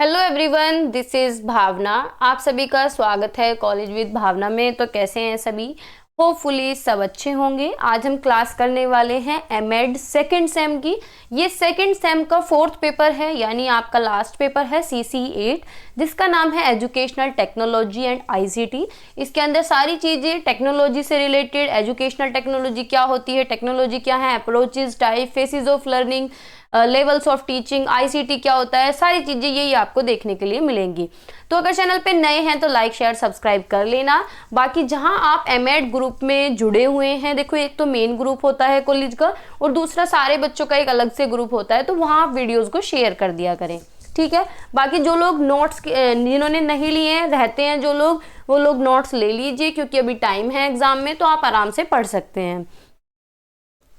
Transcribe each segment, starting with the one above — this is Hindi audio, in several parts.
हेलो एवरीवन, दिस इज़ भावना। आप सभी का स्वागत है कॉलेज विद भावना में। तो कैसे हैं सभी? होपफुली सब अच्छे होंगे। आज हम क्लास करने वाले हैं एमएड सेकेंड सेम की। ये सेकेंड सेम का फोर्थ पेपर है, यानी आपका लास्ट पेपर है CC8, जिसका नाम है एजुकेशनल टेक्नोलॉजी एंड ICT। इसके अंदर सारी चीज़ें टेक्नोलॉजी से रिलेटेड, एजुकेशनल टेक्नोलॉजी क्या होती है, टेक्नोलॉजी क्या है, approaches, type, faces of learning, levels of teaching, ICT क्या होता है, सारी चीज़ें यही आपको देखने के लिए मिलेंगी। तो अगर चैनल पे नए हैं तो लाइक शेयर सब्सक्राइब कर लेना। बाकी जहां आप एमएड ग्रुप में जुड़े हुए हैं, देखो एक तो मेन ग्रुप होता है कॉलेज का और दूसरा सारे बच्चों का एक अलग से ग्रुप होता है, तो वहां आप वीडियोस को शेयर कर दिया करें, ठीक है। बाकी जो लोग नोट्स जिन्होंने नहीं लिए हैं रहते हैं जो लोग, वो लोग नोट्स ले लीजिए, क्योंकि अभी टाइम है एग्जाम में, तो आप आराम से पढ़ सकते हैं।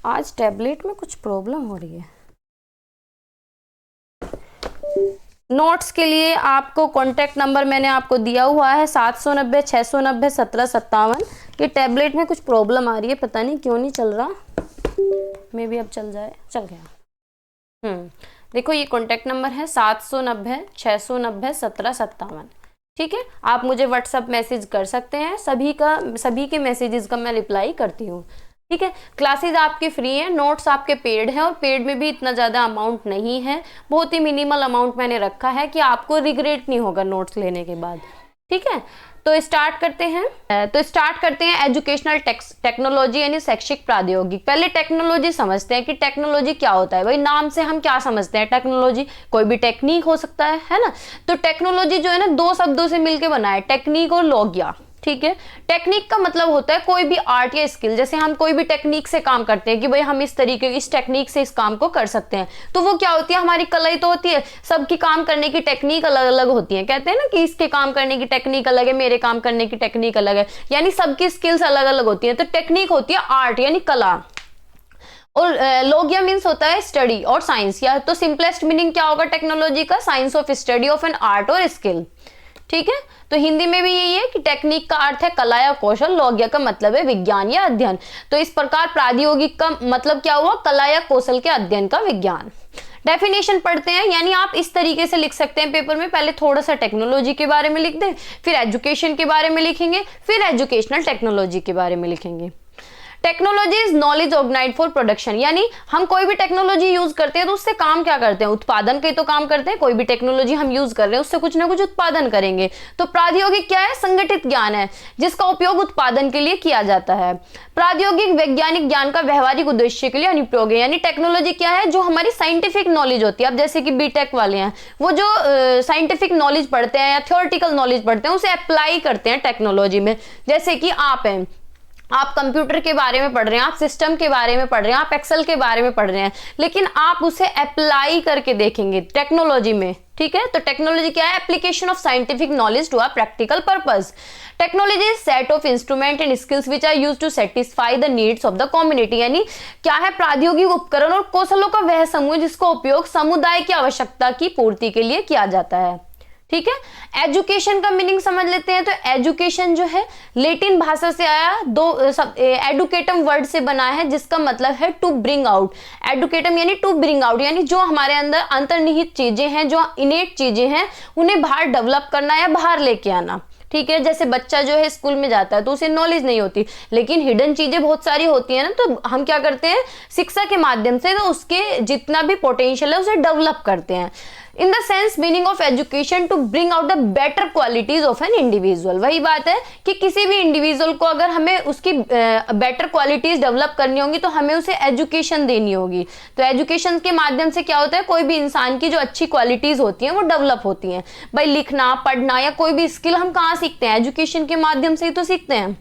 आज टैबलेट में कुछ प्रॉब्लम हो रही है। नोट्स के लिए आपको कॉन्टैक्ट नंबर मैंने आपको दिया हुआ है 790 690 1757। ये टैबलेट में कुछ प्रॉब्लम आ रही है, पता नहीं क्यों नहीं चल रहा। मे भी अब चल जाए, चल गया। देखो ये कॉन्टैक्ट नंबर है 790 690 1757, ठीक है। आप मुझे व्हाट्सअप मैसेज कर सकते हैं, सभी के मैसेजेस का मैं रिप्लाई करती हूँ, ठीक है। क्लासेस आपके फ्री हैं, नोट्स आपके पेड हैं, और पेड में भी इतना ज़्यादा अमाउंट नहीं है, बहुत ही मिनिमल अमाउंट मैंने रखा है कि आपको रिग्रेट नहीं होगा नोट्स लेने के बाद, ठीक है। तो स्टार्ट करते हैं एजुकेशनल टेक्नोलॉजी यानी शैक्षिक प्रौद्योगिकी। पहले टेक्नोलॉजी समझते हैं कि टेक्नोलॉजी क्या होता है। भाई नाम से हम क्या समझते हैं? टेक्नोलॉजी कोई भी टेक्निक हो सकता है ना। तो टेक्नोलॉजी जो है ना, दो शब्दों से मिलकर बना है, टेक्निक और लॉगिया, ठीक है। टेक्निक का मतलब होता है कोई भी आर्ट या स्किल। जैसे हम कोई भी टेक्निक से काम करते हैं कि भाई हम इस टेक्निक से इस काम को कर सकते हैं, तो वो क्या होती है? हमारी कला ही तो होती है। सबकी काम करने की टेक्निक अलग अलग होती है। कहते हैं ना कि इसके काम करने की टेक्निक अलग है, मेरे काम करने की टेक्निक अलग है, यानी सबकी स्किल्स अलग अलग होती है। तो टेक्निक होती है आर्ट यानी कला, और लोगिया मीन्स होता है स्टडी और साइंस। या तो सिंपलेस्ट मीनिंग क्या होगा टेक्नोलॉजी का? Science of study of an art और स्किल, ठीक है। तो हिंदी में भी यही है कि टेक्निक का अर्थ है कला या कौशल, लौग्या का मतलब है विज्ञान या अध्ययन। तो इस प्रकार प्राद्योगिक का मतलब क्या हुआ? कला या कौशल के अध्ययन का विज्ञान। डेफिनेशन पढ़ते हैं, यानी आप इस तरीके से लिख सकते हैं पेपर में, पहले थोड़ा सा टेक्नोलॉजी के बारे में लिख दें, फिर एजुकेशन के बारे में लिखेंगे, फिर एजुकेशनल टेक्नोलॉजी के बारे में लिखेंगे। Technology is knowledge organised for production, यानी हम कोई भी टेक्नोलॉजी यूज करते हैं तो उससे काम क्या करते हैं? उत्पादन के तो काम करते हैं। कोई भी टेक्नोलॉजी हम यूज कर रहे हैं उससे कुछ ना कुछ उत्पादन करेंगे। तो प्राद्योगिक क्या है? संगठित ज्ञान है जिसका उपयोग उत्पादन के लिए किया जाता है। प्राद्योगिक वैज्ञानिक ज्ञान का व्यवहारिक उद्देश्य के लिए अनुप्रयोग है, यानी टेक्नोलॉजी क्या है? जो हमारी साइंटिफिक नॉलेज होती है। अब जैसे कि बीटेक वाले हैं, वो जो साइंटिफिक नॉलेज पढ़ते हैं या थ्योरेटिकल नॉलेज पढ़ते हैं, उसे अप्लाई करते हैं टेक्नोलॉजी में। जैसे कि आप हैं, आप कंप्यूटर के बारे में पढ़ रहे हैं, आप सिस्टम के बारे में पढ़ रहे हैं, आप एक्सेल के बारे में पढ़ रहे हैं, लेकिन आप उसे अप्लाई करके देखेंगे टेक्नोलॉजी में, ठीक है। तो टेक्नोलॉजी क्या है? Application of scientific knowledge to a practical purpose. Technology is set of instrument and skills which are used to satisfy the needs of the community, यानी क्या है? प्राद्योगिक उपकरण और कौशलों का वह समूह जिसका उपयोग समुदाय की आवश्यकता की पूर्ति के लिए किया जाता है, ठीक है। एजुकेशन का मीनिंग समझ लेते हैं। तो एजुकेशन जो है लेटिन भाषा से आया, एडुकेटम वर्ड से बना है, जिसका मतलब है टू ब्रिंग आउट। एडुकेटम यानी टू ब्रिंग आउट, यानी जो हमारे अंदर अंतर्निहित चीजें हैं, जो इनेट चीजें हैं, उन्हें बाहर डेवलप करना या बाहर लेके आना, ठीक है। जैसे बच्चा जो है स्कूल में जाता है तो उसे नॉलेज नहीं होती, लेकिन हिडन चीजें बहुत सारी होती है ना, तो हम क्या करते हैं? शिक्षा के माध्यम से तो उसके जितना भी पोटेंशियल है उसे डेवलप करते हैं। In the sense meaning of education to bring out the better qualities of an individual. वही बात है कि किसी भी इंडिविजुअल को अगर हमें उसकी बेटर क्वालिटीज डेवलप करनी होंगी तो हमें उसे एजुकेशन देनी होगी। तो एजुकेशन के माध्यम से क्या होता है? कोई भी इंसान की जो अच्छी क्वालिटीज होती हैं वो डेवलप होती हैं। भाई लिखना, पढ़ना या कोई भी स्किल हम कहाँ सीखते हैं? एजुकेशन के माध्यम से ही तो सीखते हैं,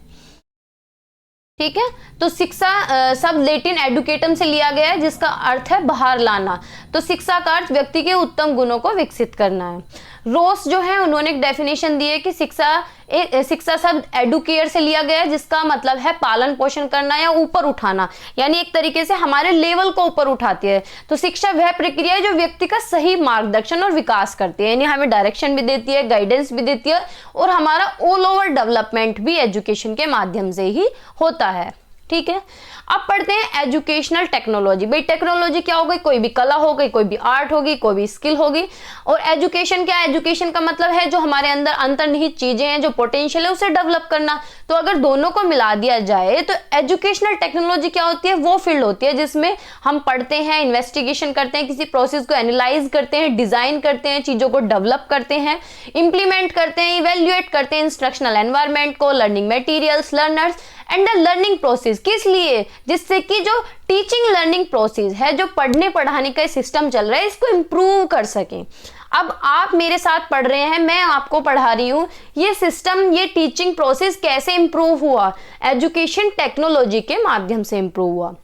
ठीक है। तो शिक्षा शब्द लेटिन एडुकेटम से लिया गया है, जिसका अर्थ है बाहर लाना। तो शिक्षा का अर्थ व्यक्ति के उत्तम गुणों को विकसित करना है। रोस जो है उन्होंने एक डेफिनेशन दी है कि शिक्षा शब्द एडुकेयर से लिया गया है, जिसका मतलब है पालन पोषण करना या ऊपर उठाना, यानी एक तरीके से हमारे लेवल को ऊपर उठाती है। तो शिक्षा वह प्रक्रिया है जो व्यक्ति का सही मार्गदर्शन और विकास करती है, यानी हमें डायरेक्शन भी देती है, गाइडेंस भी देती है, और हमारा ऑल ओवर डेवलपमेंट भी एजुकेशन के माध्यम से ही होता है। ठीक है। अब पढ़ते हैं एजुकेशनल टेक्नोलॉजी। भाई टेक्नोलॉजी क्या हो गई, कोई भी कला हो गई, कोई भी आर्ट होगी, कोई भी स्किल होगी। और एजुकेशन क्या है, एजुकेशन का मतलब है जो हमारे अंदर अंतर्निहित चीजें हैं, जो पोटेंशियल है, उसे डेवलप करना। तो अगर दोनों को मिला दिया जाए तो एजुकेशनल टेक्नोलॉजी क्या होती है, वो फील्ड होती है जिसमें हम पढ़ते हैं, इन्वेस्टिगेशन करते हैं, किसी प्रोसेस को एनालाइज करते हैं, डिजाइन करते हैं, चीजों को डेवलप करते हैं, इंप्लीमेंट करते हैं, इवेल्युएट करते हैं इंस्ट्रक्शनल एनवायरनमेंट को, learning materials, learners and the learning process. किस लिए, जिससे कि जो टीचिंग लर्निंग प्रोसेस है, जो पढ़ने पढ़ाने का सिस्टम चल रहा है, इसको इंप्रूव कर सकें। अब आप मेरे साथ पढ़ रहे हैं, मैं आपको पढ़ा रही हूं, ये सिस्टम, ये टीचिंग प्रोसेस कैसे इंप्रूव हुआ, एजुकेशन टेक्नोलॉजी के माध्यम से इंप्रूव हुआ।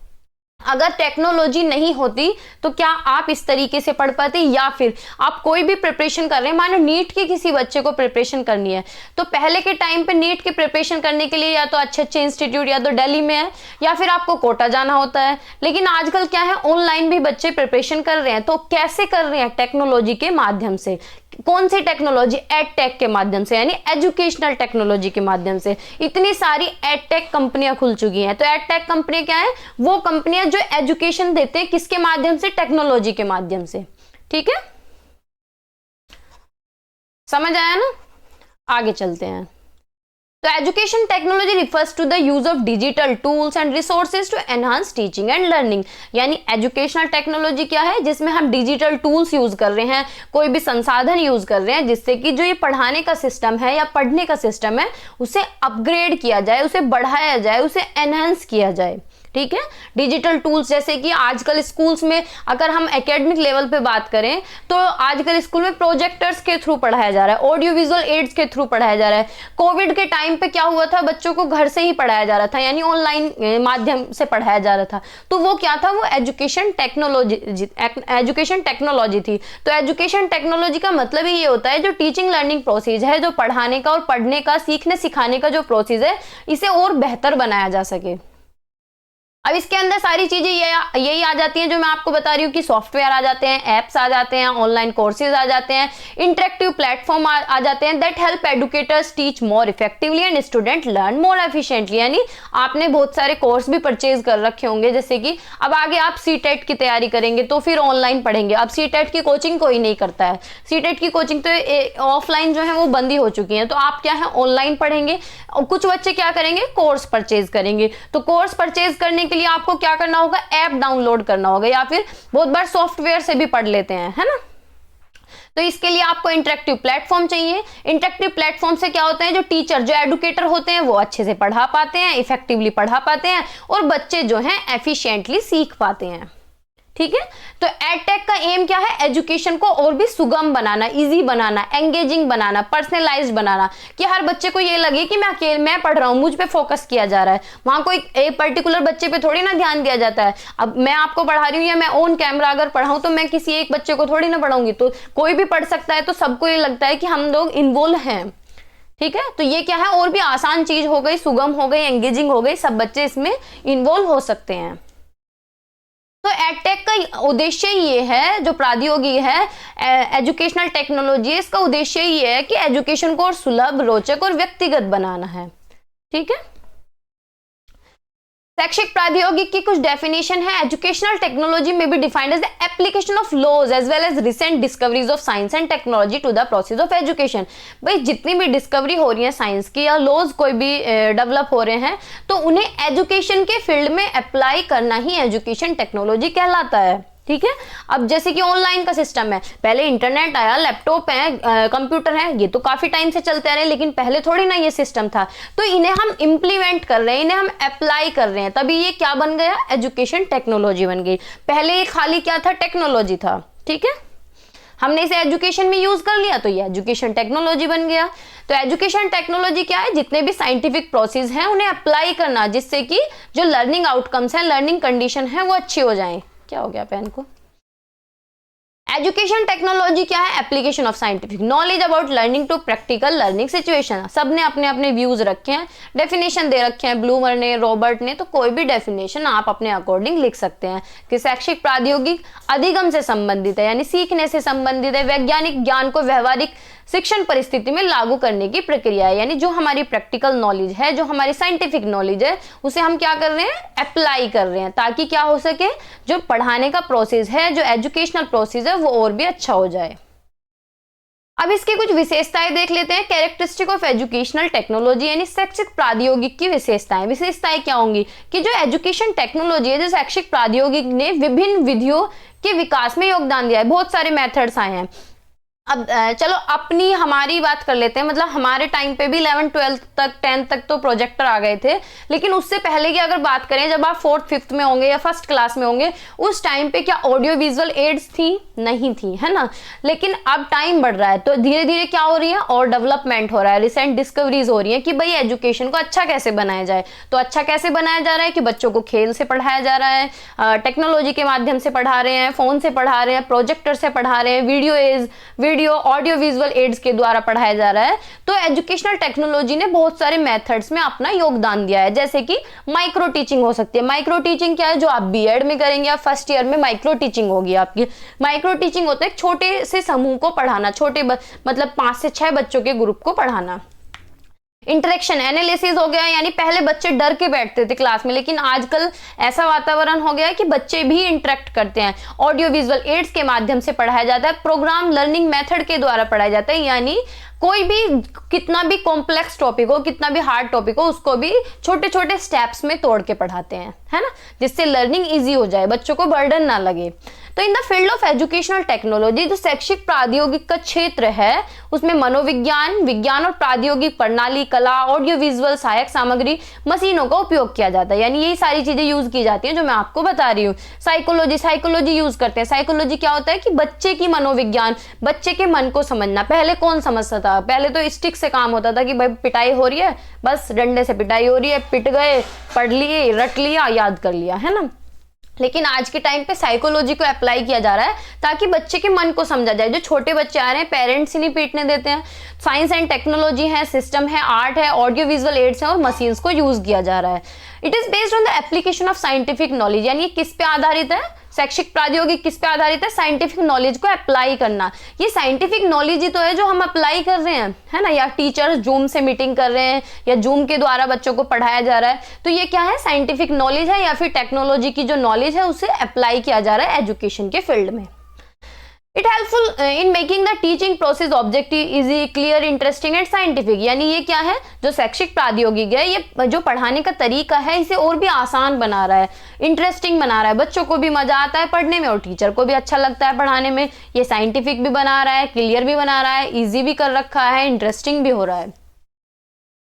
अगर टेक्नोलॉजी नहीं होती तो क्या आप इस तरीके से पढ़ पाते, या फिर आप कोई भी प्रिपरेशन कर रहे हैं, मानो नीट की किसी बच्चे को प्रिपरेशन करनी है, तो पहले के टाइम पे नीट की प्रिपरेशन करने के लिए या तो अच्छे अच्छे इंस्टीट्यूट या तो दिल्ली में है, या फिर आपको कोटा जाना होता है। लेकिन आजकल क्या है, ऑनलाइन भी बच्चे प्रिपरेशन कर रहे हैं। तो कैसे कर रहे हैं, टेक्नोलॉजी के माध्यम से। कौन सी टेक्नोलॉजी, एडटेक के माध्यम से, यानी एजुकेशनल टेक्नोलॉजी के माध्यम से। इतनी सारी एडटेक कंपनियां खुल चुकी हैं। तो एडटेक कंपनियां क्या है, वो कंपनियां जो एजुकेशन देते हैं, किसके माध्यम से, टेक्नोलॉजी के माध्यम से। ठीक है, समझ आया ना, आगे चलते हैं। तो education technology refers to the use of digital tools and resources to enhance teaching and learning. यानी एजुकेशनल टेक्नोलॉजी क्या है, जिसमें हम डिजिटल टूल्स यूज कर रहे हैं, कोई भी संसाधन यूज कर रहे हैं, जिससे कि जो ये पढ़ाने का सिस्टम है या पढ़ने का सिस्टम है, उसे अपग्रेड किया जाए, उसे बढ़ाया जाए, उसे एनहांस किया जाए। ठीक है, डिजिटल टूल्स जैसे कि आजकल स्कूल्स में, अगर हम एकेडमिक लेवल पे बात करें, तो आजकल स्कूल में प्रोजेक्टर्स के थ्रू पढ़ाया जा रहा है, ऑडियो विजुअल एड्स के थ्रू पढ़ाया जा रहा है। कोविड के टाइम पे क्या हुआ था, बच्चों को घर से ही पढ़ाया जा रहा था, यानी ऑनलाइन माध्यम से पढ़ाया जा रहा था। तो वो क्या था, वो एजुकेशन टेक्नोलॉजी थी। तो एजुकेशन टेक्नोलॉजी का मतलब ही ये होता है, जो टीचिंग लर्निंग प्रोसेस है, जो पढ़ाने का और पढ़ने का, सीखने सिखाने का जो प्रोसेस है, इसे और बेहतर बनाया जा सके। अब इसके अंदर सारी चीजें यही आ जाती हैं जो मैं आपको बता रही हूँ, कि सॉफ्टवेयर आ जाते हैं, एप्स आ जाते हैं, ऑनलाइन कोर्सेज आ जाते हैं, इंटरेक्टिव प्लेटफॉर्म आ जाते हैं, that help educators teach more effectively and student learn more efficiently. यानी आपने बहुत सारे कोर्स भी परचेज कर रखे होंगे, जैसे कि अब आगे आप सीटेट की तैयारी करेंगे तो फिर ऑनलाइन पढ़ेंगे। अब सीटेट की कोचिंग कोई नहीं करता है, सीटेट की कोचिंग तो ऑफलाइन जो है वो बंद ही हो चुकी है। तो आप क्या है, ऑनलाइन पढ़ेंगे। और कुछ बच्चे क्या करेंगे, कोर्स परचेज करेंगे। तो कोर्स परचेज करने के लिए आपको क्या करना होगा, ऐप डाउनलोड करना होगा, या फिर बहुत बार सॉफ्टवेयर से भी पढ़ लेते हैं, है ना। तो इसके लिए आपको इंटरेक्टिव प्लेटफॉर्म चाहिए। इंटरेक्टिव प्लेटफॉर्म से क्या होता है, जो टीचर, जो एडुकेटर होते हैं, वो अच्छे से पढ़ा पाते हैं, इफेक्टिवली पढ़ा पाते हैं, और बच्चे जो हैं एफिशिएंटली सीख पाते हैं। ठीक है, तो एडटेक का एम क्या है, एजुकेशन को और भी सुगम बनाना, इजी बनाना, एंगेजिंग बनाना, पर्सनलाइज्ड बनाना, कि हर बच्चे को ये लगे कि मैं पढ़ रहा हूं, मुझ पे फोकस किया जा रहा है। वहां कोई एक पर्टिकुलर बच्चे पे थोड़ी ना ध्यान दिया जाता है। अब मैं आपको पढ़ा रही हूँ, या मैं ऑन कैमरा अगर पढ़ाऊं, तो मैं किसी एक बच्चे को थोड़ी ना पढ़ाऊंगी, तो कोई भी पढ़ सकता है। तो सबको ये लगता है कि हम लोग इन्वॉल्व हैं। ठीक है, तो ये क्या है, और भी आसान चीज हो गई, सुगम हो गई, एंगेजिंग हो गई, सब बच्चे इसमें इन्वॉल्व हो सकते हैं। तो एडटेक का उद्देश्य ये है, जो प्रौद्योगिकी है, एजुकेशनल टेक्नोलॉजी, इसका उद्देश्य ये है कि एजुकेशन को और सुलभ, रोचक और व्यक्तिगत बनाना है। ठीक है, शैक्षिक प्रौद्योगिकी की कुछ डेफिनेशन है। एजुकेशनल टेक्नोलॉजी में be defined as the application of laws as well as recent discoveries of science and technology to the process of education. भाई जितनी भी डिस्कवरी हो रही है साइंस की, या लॉज कोई भी डेवलप हो रहे हैं, तो उन्हें एजुकेशन के फील्ड में अप्लाई करना ही एजुकेशन टेक्नोलॉजी कहलाता है। ठीक है, अब जैसे कि ऑनलाइन का सिस्टम है, पहले इंटरनेट आया, लैपटॉप है, कंप्यूटर है, ये तो काफी टाइम से चलते आ रहे हैं, लेकिन पहले थोड़ी ना ये सिस्टम था। तो इन्हें हम इंप्लीमेंट कर रहे हैं, इन्हें हम अप्लाई कर रहे हैं, तभी ये क्या बन गया, एजुकेशन टेक्नोलॉजी बन गई। पहले ये खाली क्या था, टेक्नोलॉजी था। ठीक है, हमने इसे एजुकेशन में यूज कर लिया, तो ये एजुकेशन टेक्नोलॉजी बन गया। तो एजुकेशन टेक्नोलॉजी क्या है, जितने भी साइंटिफिक प्रोसेस हैं उन्हें अप्लाई करना, जिससे कि जो लर्निंग आउटकम्स हैं, लर्निंग कंडीशन है, वो अच्छी हो जाए। क्या हो गया पेन को। एजुकेशन टेक्नोलॉजी क्या है, application of scientific knowledge about learning to practical learning situation. सबने अपने अपने व्यूज रखे हैं, डेफिनेशन दे रखे हैं, ब्लूमर ने, रॉबर्ट ने, तो कोई भी डेफिनेशन आप अपने अकॉर्डिंग लिख सकते हैं कि शैक्षिक प्रौद्योगिकी अधिगम से संबंधित है, यानी सीखने से संबंधित है, वैज्ञानिक ज्ञान को व्यवहारिक शिक्षण परिस्थिति में लागू करने की प्रक्रिया है। यानी जो हमारी प्रैक्टिकल नॉलेज है, जो हमारी साइंटिफिक नॉलेज है, उसे हम क्या कर रहे हैं, अप्लाई कर रहे हैं, ताकि क्या हो सके, जो पढ़ाने का प्रोसेस है, जो एजुकेशनल प्रोसेस है, वो और भी अच्छा हो जाए। अब इसकी कुछ विशेषताएं देख लेते हैं। कैरेक्टरिस्टिक ऑफ एजुकेशनल टेक्नोलॉजी, यानी शैक्षिक प्रौद्योगिकी की विशेषताएं। विशेषताएं क्या होंगी कि जो एजुकेशन टेक्नोलॉजी है, जो शैक्षिक प्रौद्योगिकी ने विभिन्न विधियों के विकास में योगदान दिया है। बहुत सारे मेथड्स आए हैं। अब चलो अपनी हमारी बात कर लेते हैं। मतलब हमारे टाइम पे भी 11th 12th तक 10th तक तो प्रोजेक्टर आ गए थे, लेकिन उससे पहले की अगर बात करें, जब आप 4th 5th में होंगे या फर्स्ट क्लास में होंगे, उस टाइम पे क्या ऑडियो विजुअल एड्स थी? नहीं थी, है ना। लेकिन अब टाइम बढ़ रहा है तो धीरे धीरे क्या हो रही है, और डेवलपमेंट हो रहा है, रिसेंट डिस्कवरीज हो रही है कि भाई एजुकेशन को अच्छा कैसे बनाया जाए। तो अच्छा कैसे बनाया जा रहा है कि बच्चों को खेल से पढ़ाया जा रहा है, टेक्नोलॉजी के माध्यम से पढ़ा रहे हैं, फोन से पढ़ा रहे हैं, प्रोजेक्टर से पढ़ा रहे हैं, वीडियो ऑडियो विजुअल एड्स के द्वारा पढ़ाया जा रहा है। तो एजुकेशनल टेक्नोलॉजी ने बहुत सारे मेथड्स में अपना योगदान दिया है। जैसे कि माइक्रो टीचिंग हो सकती है। माइक्रो टीचिंग क्या है, जो आप बीएड में करेंगे, या फर्स्ट ईयर में माइक्रो टीचिंग होगी आपकी। माइक्रो टीचिंग होता है छोटे से समूह को पढ़ाना, मतलब 5 से 6 बच्चों के ग्रुप को पढ़ाना। इंटरेक्शन एनालिसिस हो गया, यानी पहले बच्चे डर के बैठते थे क्लास में, लेकिन आजकल ऐसा वातावरण हो गया है कि बच्चे भी इंटरेक्ट करते हैं। ऑडियो विजुअल एड्स के माध्यम से पढ़ाया जाता है। प्रोग्राम लर्निंग मेथड के द्वारा पढ़ाया जाता है, यानी कोई भी कितना भी कॉम्प्लेक्स टॉपिक हो, कितना भी हार्ड टॉपिक हो, उसको भी छोटे छोटे स्टेप्स में तोड़ के पढ़ाते हैं, है ना, जिससे लर्निंग इजी हो जाए, बच्चों को बर्डन ना लगे। तो in the field of educational technology, जो शैक्षिक प्रौद्योगिकी का क्षेत्र है, उसमें मनोविज्ञान, विज्ञान और प्रौद्योगिक प्रणाली, कला, ऑडियो विजुअल सहायक सामग्री, मशीनों का उपयोग किया जाता है। यानी यही सारी चीजें यूज की जाती हैं जो मैं आपको बता रही हूँ। साइकोलॉजी यूज करते हैं। साइकोलॉजी क्या होता है कि बच्चे की मनोविज्ञान, बच्चे के मन को समझना। पहले कौन समझता था? पहले तो स्टिक से काम होता था कि भाई पिटाई हो रही है, बस डंडे से पिटाई हो रही है, पिट गए, पढ़ लिए, रट लिया, याद कर लिया, है ना। लेकिन आज के टाइम पे साइकोलॉजी को अप्लाई किया जा रहा है ताकि बच्चे के मन को समझा जाए। जो छोटे बच्चे आ रहे हैं, पेरेंट्स ही नहीं पीटने देते हैं। साइंस एंड टेक्नोलॉजी है, सिस्टम है, आर्ट है, ऑडियो विजुअल एड्स है और मशीन्स को यूज किया जा रहा है। It is based on the application of scientific knowledge, यानी किस पे आधारित है? शैक्षिक प्रौद्योगिकी किस पे आधारित है? साइंटिफिक नॉलेज को अप्लाई करना। ये साइंटिफिक नॉलेज ही तो है जो हम अप्लाई कर रहे हैं, है ना। या टीचर्स जूम से मीटिंग कर रहे हैं, या जूम के द्वारा बच्चों को पढ़ाया जा रहा है, तो ये क्या है? साइंटिफिक नॉलेज है, या फिर टेक्नोलॉजी की जो नॉलेज है उसे अप्लाई किया जा रहा है एजुकेशन के फील्ड में। It helpful in making the teaching process objective, easy, clear, interesting and scientific. यानी ये क्या है, जो शैक्षिक प्रौद्योगिकी है, ये जो पढ़ाने का तरीका है, इसे और भी आसान बना रहा है, इंटरेस्टिंग बना रहा है। बच्चों को भी मजा आता है पढ़ने में और टीचर को भी अच्छा लगता है पढ़ाने में। ये साइंटिफिक भी बना रहा है, क्लियर भी बना रहा है, ईजी भी कर रखा है, इंटरेस्टिंग भी हो रहा है।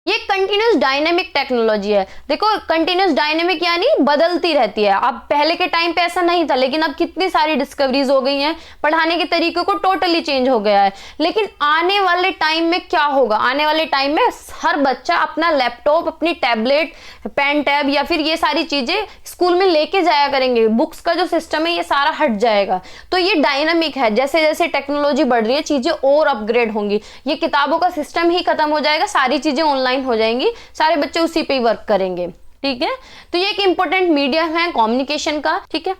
ये कंटिन्यूस डायनेमिक टेक्नोलॉजी है। देखो, कंटिन्यूस डायनेमिक यानी बदलती रहती है। अब पहले के टाइम पे ऐसा नहीं था, लेकिन अब कितनी सारी डिस्कवरीज हो गई हैं, पढ़ाने के तरीके को टोटली चेंज हो गया है। लेकिन आने वाले टाइम में क्या होगा? आने वाले टाइम में हर बच्चा अपना लैपटॉप, अपनी टैबलेट, पेन टैब या फिर ये सारी चीजें स्कूल में लेके जाया करेंगे। बुक्स का जो सिस्टम है ये सारा हट जाएगा। तो ये डायनामिक है, जैसे जैसे टेक्नोलॉजी बढ़ रही है चीजें और अपग्रेड होंगी। ये किताबों का सिस्टम ही खत्म हो जाएगा, सारी चीजें ऑनलाइन हो जाएंगी, सारे बच्चे उसी पे ही वर्क करेंगे। ठीक है, तो ये एक इंपॉर्टेंट मीडियम है कम्युनिकेशन का। ठीक है,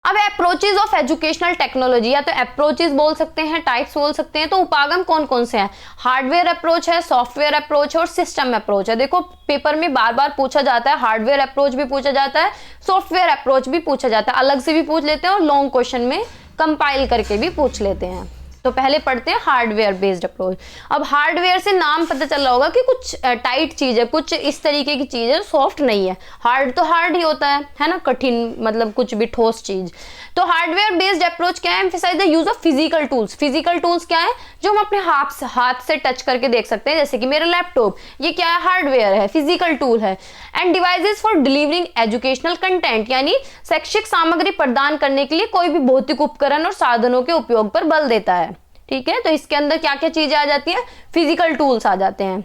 अब अप्रोचेज ऑफ एजुकेशनल टेक्नोलॉजी, या तो अप्रोचेज बोल सकते हैं, टाइप्स बोल सकते हैं। तो उपागम कौन कौन से हैं? हार्डवेयर अप्रोच है, सॉफ्टवेयर अप्रोच है और सिस्टम अप्रोच है। देखो, पेपर में बार बार पूछा जाता है, हार्डवेयर अप्रोच भी पूछा जाता है, सॉफ्टवेयर अप्रोच भी पूछा जाता है, अलग से भी पूछ लेते हैं और लॉन्ग क्वेश्चन में कंपाइल करके भी पूछ लेते हैं। तो पहले पढ़ते हैं हार्डवेयर बेस्ड अप्रोच। अब हार्डवेयर से नाम पता चल रहा होगा कि कुछ टाइट चीज है, कुछ इस तरीके की चीज है, सॉफ्ट नहीं है। हार्ड तो हार्ड ही होता है ना, कठिन मतलब कुछ भी ठोस चीज। तो हार्डवेयर बेस्ड अप्रोच क्या है? Emphasise the use of physical tools. Physical tools क्या है? जो हम अपने हाथ से टच करके देख सकते हैं, जैसे कि मेरा लैपटॉप, ये क्या है? हार्डवेयर है, फिजिकल टूल है। End devices for delivering educational content, यानी शैक्षिक सामग्री प्रदान करने के लिए कोई भी भौतिक उपकरण और साधनों के उपयोग पर बल देता है। ठीक है, तो इसके अंदर क्या क्या चीजें आ जाती हैं? फिजिकल टूल्स आ जाते हैं,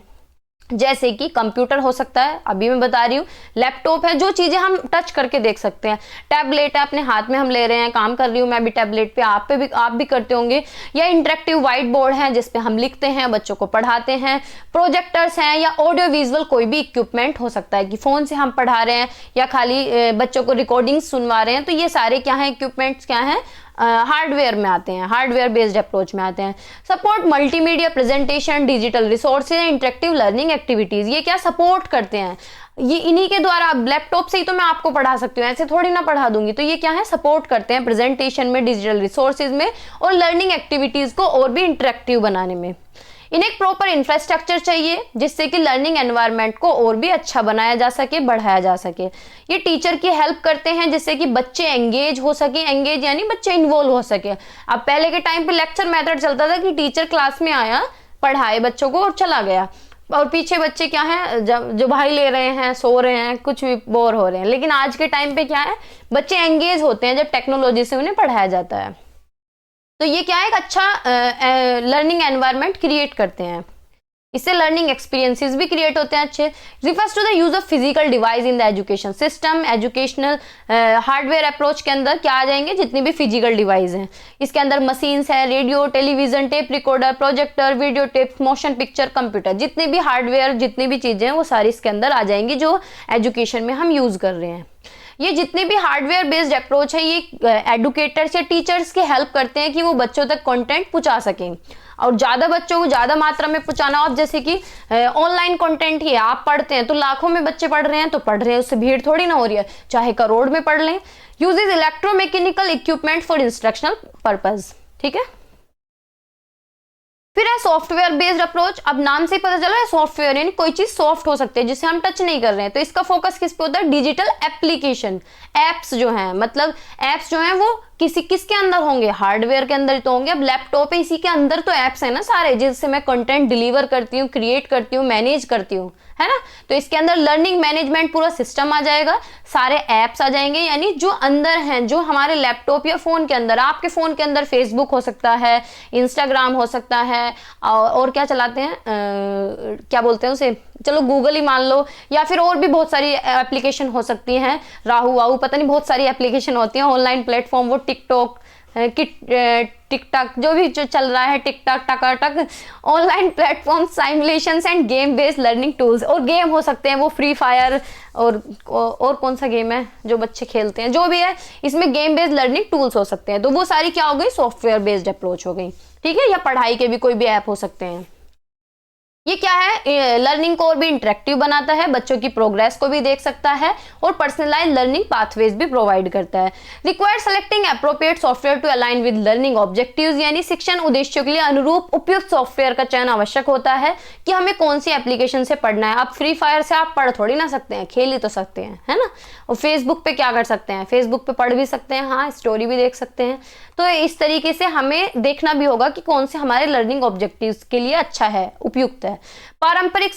जैसे कि कंप्यूटर हो सकता है, अभी मैं बता रही हूँ, लैपटॉप है, जो चीजें हम टच करके देख सकते हैं, टैबलेट है, अपने हाथ में हम ले रहे हैं, काम कर रही हूँ मैं भी टैबलेट पे, आप भी करते होंगे, या इंटरेक्टिव व्हाइट बोर्ड है जिसपे हम लिखते हैं, बच्चों को पढ़ाते हैं, प्रोजेक्टर्स हैं, या ऑडियो विजुअल कोई भी इक्विपमेंट हो सकता है कि फोन से हम पढ़ा रहे हैं या खाली बच्चों को रिकॉर्डिंग सुनवा रहे हैं। तो ये सारे क्या है? इक्विपमेंट्स क्या है? हार्डवेयर में आते हैं, हार्डवेयर बेस्ड अप्रोच में आते हैं। Support multimedia presentation, digital resources, interactive learning activities, ये क्या सपोर्ट करते हैं, ये इन्हीं के द्वारा। अब लैपटॉप से ही तो मैं आपको पढ़ा सकती हूँ, ऐसे थोड़ी ना पढ़ा दूंगी। तो ये क्या है, सपोर्ट करते हैं प्रेजेंटेशन में, डिजिटल रिसोर्सेज में और लर्निंग एक्टिविटीज को और भी इंटरेक्टिव बनाने में। इन्हें एक प्रॉपर इंफ्रास्ट्रक्चर चाहिए जिससे कि लर्निंग एनवायरनमेंट को और भी अच्छा बनाया जा सके, बढ़ाया जा सके। ये टीचर की हेल्प करते हैं जिससे कि बच्चे एंगेज हो सके, एंगेज यानी बच्चे इन्वॉल्व हो सके। अब पहले के टाइम पे लेक्चर मेथड चलता था कि टीचर क्लास में आया, पढ़ाए बच्चों को और चला गया, और पीछे बच्चे क्या है, जो भाई ले रहे हैं, सो रहे हैं, कुछ भी बोर हो रहे हैं। लेकिन आज के टाइम पे क्या है, बच्चे एंगेज होते हैं जब टेक्नोलॉजी से उन्हें पढ़ाया जाता है। तो ये क्या है, एक अच्छा लर्निंग एनवायरनमेंट क्रिएट करते हैं, इससे लर्निंग एक्सपीरियंसेस भी क्रिएट होते हैं अच्छे। Refers to the use of physical device in the education system. Educational hardware approach के अंदर क्या आ जाएंगे, जितनी भी फिजिकल डिवाइस हैं, इसके अंदर मशीन्स है, radio, television, tape recorder, projector, video tape, motion picture, computer, जितने भी हार्डवेयर, जितनी भी चीजें हैं वो सारी इसके अंदर आ जाएंगी जो एजुकेशन में हम यूज कर रहे हैं। ये जितने भी हार्डवेयर बेस्ड अप्रोच है, ये एडुकेटर्स या टीचर्स की हेल्प करते हैं कि वो बच्चों तक कंटेंट पहुंचा सकें, और ज़्यादा बच्चों को ज़्यादा मात्रा में पहुंचाना। अब जैसे कि ऑनलाइन कंटेंट ही है, आप पढ़ते हैं तो लाखों में बच्चे पढ़ रहे हैं, तो पढ़ रहे हैं, उससे भीड़ थोड़ी ना हो रही है, चाहे करोड़ में पढ़ लें। Uses electromechanical equipment for instructional purpose, ठीक है। फिर है सॉफ्टवेयर बेस्ड अप्रोच। अब नाम से ही पता चला है सॉफ्टवेयर यानी कोई चीज सॉफ्ट हो सकती है जिसे हम टच नहीं कर रहे हैं। तो इसका फोकस किस पे होता है, डिजिटल एप्लीकेशन, एप्स जो हैं, मतलब एप्स जो हैं वो किसके अंदर होंगे, हार्डवेयर के अंदर तो होंगे। अब लैपटॉप है, इसी के अंदर तो एप्स है ना सारे, जिससे मैं कंटेंट डिलीवर करती हूँ, क्रिएट करती हूँ, मैनेज करती हूँ, है ना। तो इसके अंदर लर्निंग मैनेजमेंट पूरा सिस्टम आ जाएगा, सारे एप्स आ जाएंगे, यानी जो अंदर हैं, जो हमारे लैपटॉप या फोन के अंदर, आपके फोन के अंदर फेसबुक हो सकता है, इंस्टाग्राम हो सकता है, और क्या चलाते हैं, क्या बोलते हैं उसे, चलो गूगल ही मान लो, या फिर और भी बहुत सारी एप्लीकेशन हो सकती हैं, राहु वाहू, पता नहीं बहुत सारी एप्लीकेशन होती हैं, ऑनलाइन प्लेटफॉर्म, वो टिकटॉक, टिकटॉक जो भी जो चल रहा है, टिकटॉक, टकाटक, online platform, simulations and game based learning tools. और गेम हो सकते हैं वो फ्री फायर, और कौन सा गेम है जो बच्चे खेलते हैं, जो भी है इसमें गेम बेस्ड लर्निंग टूल्स हो सकते हैं। तो वो सारी क्या हो गई, सॉफ्टवेयर बेस्ड अप्रोच हो गई, ठीक है। या पढ़ाई के भी कोई भी ऐप हो सकते हैं। ये क्या है, लर्निंग को और भी इंटरेक्टिव बनाता है, बच्चों की प्रोग्रेस को भी देख सकता है, और पर्सनलाइज लर्निंग पाथवेज भी प्रोवाइड करता है। Required selecting appropriate software to align with learning objectives, यानी शिक्षण उद्देश्यों के लिए अनुरूप उपयुक्त सॉफ्टवेयर का चयन आवश्यक होता है कि हमें कौन सी एप्लीकेशन से पढ़ना है। अब फ्री फायर से आप पढ़ थोड़ी ना सकते हैं, खेल ही तो सकते हैं, है ना। और फेसबुक पे क्या कर सकते हैं, फेसबुक पे पढ़ भी सकते हैं, हाँ स्टोरी भी देख सकते हैं। तो इस तरीके से हमें देखना भी होगा कि कौन से हमारे लर्निंग ऑब्जेक्टिव्स के लिए अच्छा है, उपयुक्त है। पारंपरिक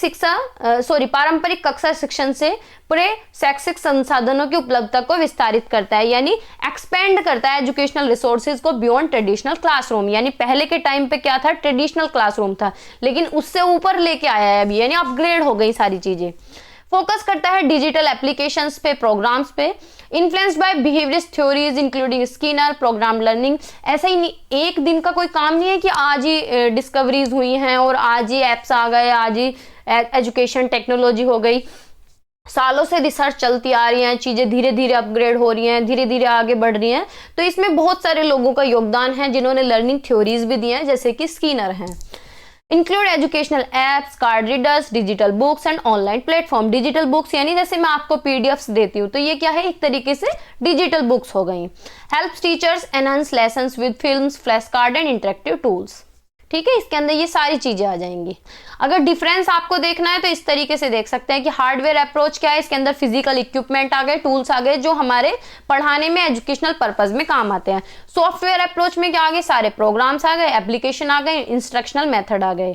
कक्षा शिक्षण से पूरे शैक्षिक संसाधनों की उपलब्धता को विस्तारित करता है, यानी एक्सपेंड करता है एजुकेशनल रिसोर्सेज को बियॉन्ड ट्रेडिशनल क्लासरूम। यानी पहले के टाइम पे क्या था, ट्रेडिशनल क्लासरूम था, लेकिन उससे ऊपर लेके आया है अभी, यानी अपग्रेड हो गई सारी चीजें। फोकस करता है डिजिटल एप्लीकेशंस पे, प्रोग्राम्स पे। Influenced by behaviourist theories including Skinner, programme learning. ऐसा ही नहीं, एक दिन का कोई काम नहीं है कि आज ही डिस्कवरीज हुई हैं और आज ही एप्स आ गए, आज ही एजुकेशन टेक्नोलॉजी हो गई। सालों से रिसर्च चलती आ रही है, चीजें धीरे धीरे अपग्रेड हो रही हैं, धीरे धीरे आगे बढ़ रही हैं। तो इसमें बहुत सारे लोगों का योगदान है जिन्होंने लर्निंग थ्योरीज भी दी हैं, जैसे कि स्किनर हैं। Include educational apps, card readers, digital books and online platform. Digital books यानी जैसे मैं आपको पीडीएफ्स देती हूँ, तो ये क्या है, एक तरीके से डिजिटल बुक्स हो गई। Helps teachers enhance lessons with films, flash card and interactive tools, ठीक है। इसके अंदर ये सारी चीजें आ जाएंगी। अगर डिफरेंस आपको देखना है तो इस तरीके से देख सकते हैं कि हार्डवेयर अप्रोच क्या है, इसके अंदर फिजिकल इक्विपमेंट आ गए, टूल्स आ गए जो हमारे पढ़ाने में, एजुकेशनल पर्पज में काम आते हैं। सॉफ्टवेयर अप्रोच में क्या आ गए, सारे प्रोग्राम्स आ गए, एप्लीकेशन आ गए, इंस्ट्रक्शनल मेथड आ गए।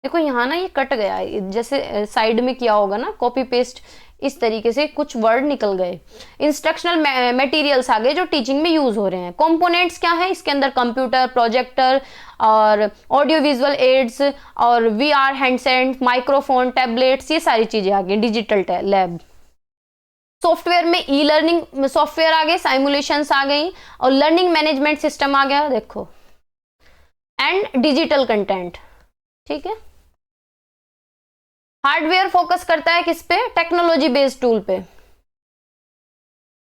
देखो यहाँ ना ये कट गया, जैसे साइड में किया होगा ना कॉपी पेस्ट, इस तरीके से कुछ वर्ड निकल गए। इंस्ट्रक्शनल मटेरियल्स आ गए जो टीचिंग में यूज हो रहे हैं। कंपोनेंट्स क्या है, इसके अंदर कंप्यूटर, प्रोजेक्टर और ऑडियो विजुअल एड्स और वीआर हैंडसेट, माइक्रोफोन, टैबलेट्स, ये सारी चीजें आ गई। Digital lab. सॉफ्टवेयर में ई लर्निंग सॉफ्टवेयर आ गए, साइमुलेशंस आ गई, और लर्निंग मैनेजमेंट सिस्टम आ गया, देखो, एंड डिजिटल कंटेंट, ठीक है। हार्डवेयर फोकस करता है किस पे, टेक्नोलॉजी बेस्ड टूल पे।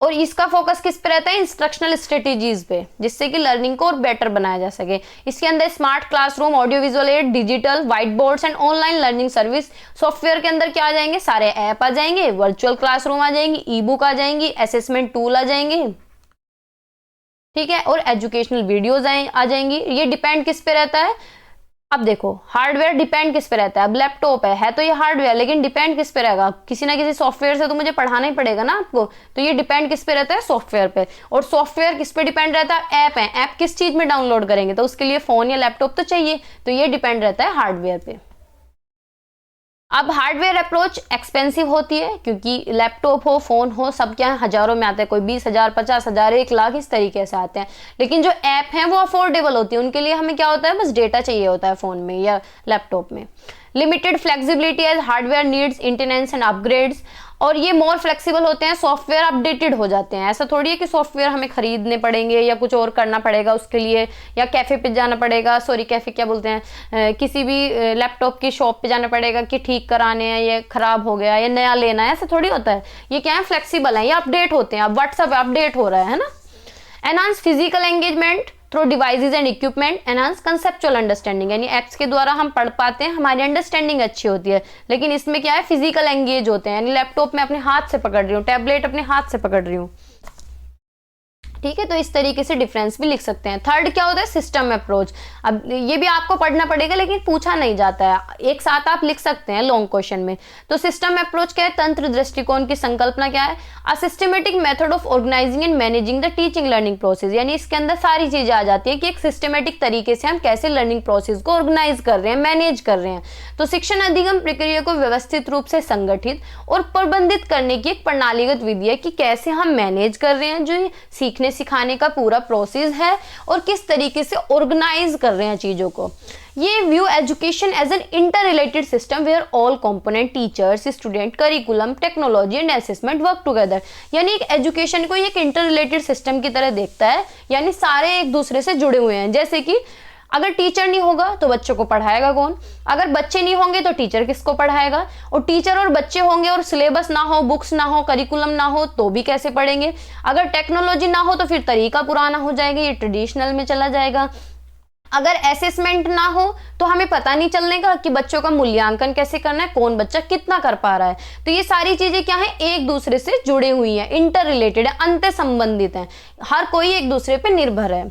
और इसका फोकस किस पे रहता है, इंस्ट्रक्शनल स्ट्रेटेजीज पे, जिससे कि लर्निंग को और बेटर बनाया जा सके। इसके अंदर smart classroom, audio visual add, digital white boards and online learning service. Software के अंदर क्या आ जाएंगे, सारे ऐप आ जाएंगे, वर्चुअल क्लासरूम आ जाएंगी, ई बुक आ जाएंगी, असेसमेंट टूल आ जाएंगे, ठीक है, और एजुकेशनल वीडियोज आ जाएंगी। ये डिपेंड किस पे रहता है, अब देखो हार्डवेयर डिपेंड किस पे रहता है, अब लैपटॉप है तो ये हार्डवेयर, लेकिन डिपेंड किस पे रहेगा, किसी ना किसी सॉफ्टवेयर से तो मुझे पढ़ाना ही पड़ेगा ना आपको, तो ये डिपेंड किस पे रहता है, सॉफ्टवेयर पे। और सॉफ्टवेयर किस पे डिपेंड रहता है, ऐप है, ऐप किस चीज में डाउनलोड करेंगे, तो उसके लिए फोन या लैपटॉप तो चाहिए, तो ये डिपेंड रहता है हार्डवेयर पे। अब हार्डवेयर अप्रोच एक्सपेंसिव होती है, क्योंकि लैपटॉप हो, फोन हो, सब क्या है, हजारों में आते हैं, कोई 20,000, 50,000, 1 लाख इस तरीके से आते हैं। लेकिन जो ऐप हैं वो अफोर्डेबल होती है, उनके लिए हमें क्या होता है, बस डेटा चाहिए होता है फोन में या लैपटॉप में। Limited flexibility as hardware needs maintenance and upgrades, और ये मोर फ्लेक्सिबल होते हैं, सॉफ्टवेयर अपडेटेड हो जाते हैं। ऐसा थोड़ी है कि सॉफ्टवेयर हमें खरीदने पड़ेंगे या कुछ और करना पड़ेगा उसके लिए, या कैफे पे जाना पड़ेगा, सॉरी कैफे क्या बोलते हैं, किसी भी लैपटॉप की शॉप पे जाना पड़ेगा कि ठीक कराने हैं, ये खराब हो गया या नया लेना है, ऐसा थोड़ी होता है। ये क्या है, फ्लेक्सिबल है, ये अपडेट होते हैं। अब व्हाट्सएप अपडेट हो रहा है ना। Enhance physical engagement through devices and equipment, enhance conceptual understanding, यानी एप्स के द्वारा हम पढ़ पाते हैं, हमारी अंडरस्टैंडिंग अच्छी होती है। लेकिन इसमें क्या है, फिजिकल एंगेज होते हैं, यानी लैपटॉप में अपने हाथ से पकड़ रही हूँ, टैबलेट अपने हाथ से पकड़ रही हूँ, ठीक है। तो इस तरीके से डिफरेंस भी लिख सकते हैं। थर्ड क्या होता है, सिस्टम अप्रोच। अब ये भी आपको पढ़ना पड़ेगा, लेकिन पूछा नहीं जाता है, एक साथ आप लिख सकते हैं लॉन्ग क्वेश्चन में। तो सिस्टम अप्रोच क्या है, तंत्र दृष्टिकोण की संकल्पना क्या है, a systematic method of organising and managing the teaching learning process, यानी इसके अंदर सारी चीजें आ जाती है कि एक सिस्टमेटिक तरीके से हम कैसे लर्निंग प्रोसेस को ऑर्गेनाइज कर रहे हैं, मैनेज कर रहे हैं। तो शिक्षण अधिगम प्रक्रिया को व्यवस्थित रूप से संगठित और प्रबंधित करने की एक प्रणालीगत विधि है कि कैसे हम मैनेज कर रहे हैं जो सीखने सिखाने का पूरा प्रोसेस है, और किस तरीके से ऑर्गेनाइज कर रहे हैं चीजों को। ये view education as an interrelated system where all component teachers, student, curriculum, technology and assessment work together, यानी एक एजुकेशन को एक इंटर रिलेटेड सिस्टम की तरह देखता है, यानी सारे एक दूसरे से जुड़े हुए हैं। जैसे कि अगर टीचर नहीं होगा तो बच्चों को पढ़ाएगा कौन, अगर बच्चे नहीं होंगे तो टीचर किसको पढ़ाएगा, और टीचर और बच्चे होंगे और सिलेबस ना हो, बुक्स ना हो, करिकुलम ना हो तो भी कैसे पढ़ेंगे, अगर टेक्नोलॉजी ना हो तो फिर तरीका पुराना हो जाएगा, ये ट्रेडिशनल में चला जाएगा, अगर असेसमेंट ना हो तो हमें पता नहीं चलने का कि बच्चों का मूल्यांकन कैसे करना है, कौन बच्चा कितना कर पा रहा है। तो ये सारी चीजें क्या है, एक दूसरे से जुड़ी हुई है, इंटर रिलेटेड है, अंतर संबंधित है, हर कोई एक दूसरे पे निर्भर है।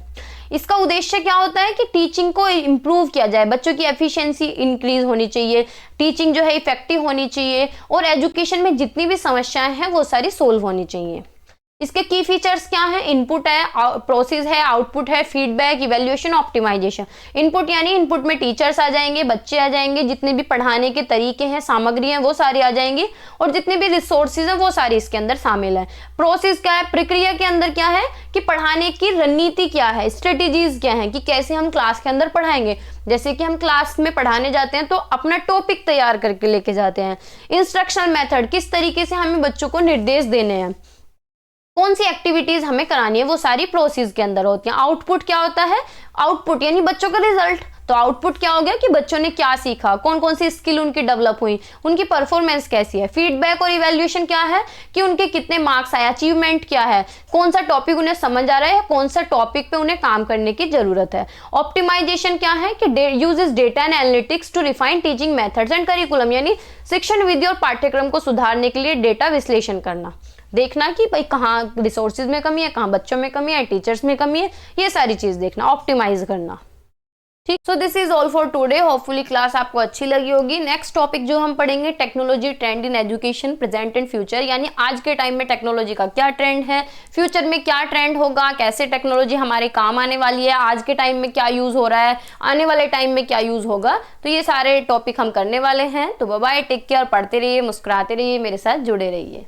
इसका उद्देश्य क्या होता है कि टीचिंग को इम्प्रूव किया जाए, बच्चों की एफिशिएंसी इंक्रीज होनी चाहिए, टीचिंग जो है इफेक्टिव होनी चाहिए, और एजुकेशन में जितनी भी समस्याएं हैं वो सारी सोल्व होनी चाहिए। इसके की फीचर्स क्या हैं, इनपुट है, प्रोसेस है, आउटपुट है, फीडबैक, इवैल्यूएशन, ऑप्टिमाइजेशन। इनपुट यानी इनपुट में टीचर्स आ जाएंगे, बच्चे आ जाएंगे, जितने भी पढ़ाने के तरीके हैं, सामग्री हैं, वो सारी आ जाएंगी, और जितने भी रिसोर्सेज हैं वो सारी इसके अंदर शामिल है। प्रोसेस क्या है, प्रक्रिया के अंदर क्या है कि पढ़ाने की रणनीति क्या है, स्ट्रेटेजीज क्या है कि कैसे हम क्लास के अंदर पढ़ाएंगे। जैसे कि हम क्लास में पढ़ाने जाते हैं तो अपना टॉपिक तैयार करके लेके जाते हैं। इंस्ट्रक्शनल मेथड, किस तरीके से हमें बच्चों को निर्देश देने हैं, कौन सी एक्टिविटीज हमें करानी है, वो सारी प्रोसेस के अंदर होती हैं। आउटपुट क्या होता है, आउटपुट यानी बच्चों का रिजल्ट। तो आउटपुट क्या हो गया कि बच्चों ने क्या सीखा, कौन कौन सी स्किल उनकी डेवलप हुई, उनकी परफॉर्मेंस कैसी है। फीडबैक और इवैल्यूएशन क्या है कि उनके कितने मार्क्स आए, अचीवमेंट क्या है, कौन सा टॉपिक उन्हें समझ आ रहा है, कौन सा टॉपिक पे उन्हें काम करने की जरूरत है। ऑप्टिमाइजेशन क्या है कि uses data and analytics to refine teaching methods and curriculum, यानी शिक्षण विधि और पाठ्यक्रम को सुधारने के लिए डेटा विश्लेषण करना, देखना कि भाई कहाँ रिसोर्सेज में कमी है, कहाँ बच्चों में कमी है, टीचर्स में कमी है, ये सारी चीज देखना, ऑप्टिमाइज करना। ठीक, so this is all for today. Hopefully class आपको अच्छी लगी होगी। नेक्स्ट टॉपिक जो हम पढ़ेंगे, technology trend in education present and future, यानी आज के टाइम में टेक्नोलॉजी का क्या ट्रेंड है, फ्यूचर में क्या ट्रेंड होगा, कैसे टेक्नोलॉजी हमारे काम आने वाली है, आज के टाइम में क्या यूज हो रहा है, आने वाले टाइम में क्या यूज होगा। तो ये सारे टॉपिक हम करने वाले हैं। तो बाय बाय, टेक केयर, पढ़ते रहिए, मुस्कुराते रहिए, मेरे साथ जुड़े रहिए।